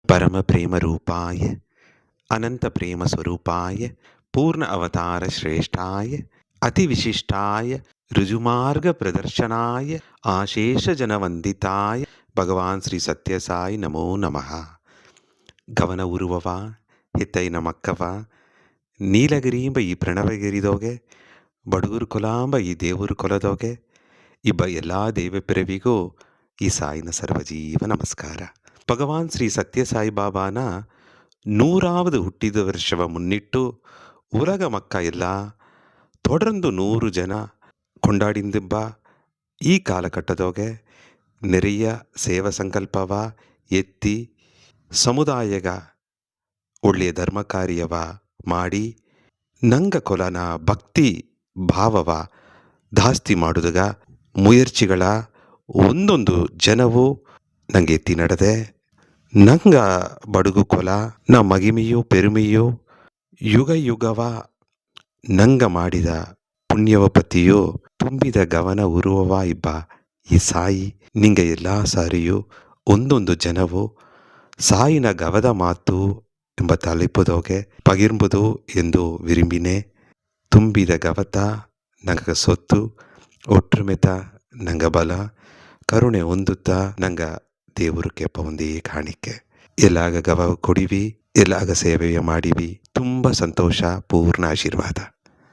ಪರಮ ಪ್ರೇಮ ರೂಪಾಯ ಅನಂತ ಪ್ರೇಮ ಸ್ವರೂಪಾಯ ಪೂರ್ಣ ಅವತಾರ ಶ್ರೇಷ್ಠಾಯ ಅತಿ ವಿಶಿಷ್ಟಾಯ ಋಜುಮಾರ್ಗ ಪ್ರದರ್ಶನಾಯ ಆಶೇಷ ಜನವಂದಿತಾಯ ಭಗವಾನ್ ಶ್ರೀ ಸತ್ಯಸಾಯಿ ನಮೋ ನಮಃ. ಗಮನ ಉರುವವ ಹಿತ್ತೈನ ಮಕ್ಕವ ನೀಲಗಿರೀಂಬ ಈ ಪ್ರಣವಗಿರಿದೋಗೆ ಬಡಗೂರು ಕೊಲಾಂಬ ಈ ದೇವರು ಕೊಲದೋಗೆ ಇಬ್ಬ ಎಲ್ಲ ದೇವಪಿರವಿಗೂ ಈ ಸಾಯಿನ ಸರ್ವಜೀವ ನಮಸ್ಕಾರ. ಭಗವಾನ್ ಶ್ರೀ ಸತ್ಯಸಾಯಿ ಬಾಬಾನ 100வது ಹುಟ್ಟಿದ ವರ್ಷವ ಮುನ್ನಿಟ್ಟು ಉಲಗ ಮಕ್ಕ ಎಲ್ಲ ತೊಡರಂದು 100 ಜನ ಕೊಂಡಾಡಿಂದಿಬ್ಬ ಈ ಕಾಲಘಟ್ಟದೋಗೆ ನೆರೆಯ ಸೇವಾ ಸಂಕಲ್ಪವ ಎತ್ತಿ ಸಮುದಾಯಗ ಒಳ್ಳೆಯ ಧರ್ಮ ಕಾರ್ಯವ ಮಾಡಿ ನಂಗ ಕೊಲನ ಭಕ್ತಿ ಭಾವವ ದಾಸ್ತಿ ಮಾಡುದಾಗ ಮುಯರ್ಚಿಗಳ ಒಂದೊಂದು ಜನವು ನಂಗೆ ಎತ್ತಿ ನಡೆದೆ. ನಂಗ ಬಡುಗು ಕೊಲ ನ ಮಗಿಮೆಯೋ ಪೆರುಮೆಯೋ ಯುಗ ಯುಗವ ನಂಗ ಮಾಡಿದ ಪುಣ್ಯವ ಪತಿಯೋ ತುಂಬಿದ ಗಮನ ಉರುವವ ಇಬ್ಬ ಈ ಸಾಯಿ ನಿಂಗ ಎಲ್ಲ ಸಾರಿಯೂ ಒಂದೊಂದು ಜನವು ಸಾಯಿನ ಗವದ ಮಾತು ಎಂಬ ತಲೆಪುದೋಗೆ ಪಗಿರ್ಬುದು ಎಂದು ವಿರಿಂಬಿನೆ. ತುಂಬಿದ ಗವತ ನಂಗ ಸೊತ್ತು ಒಟ್ಟುಮೆತ ನಂಗ ಬಲ ಕರುಣೆ ಹೊಂದುತ್ತ ನಂಗ ದೇವರು ಕೆಪ್ಪ ಒಂದೇ ಕಾಣಿಕೆ. ಎಲ್ಲಾಗ ಗವ ಕೊಡಿವಿ, ಎಲ್ಲಾಗ ಸೇವೆಯ ಮಾಡಿವಿ. ತುಂಬ ಸಂತೋಷ, ಪೂರ್ಣ ಆಶೀರ್ವಾದ.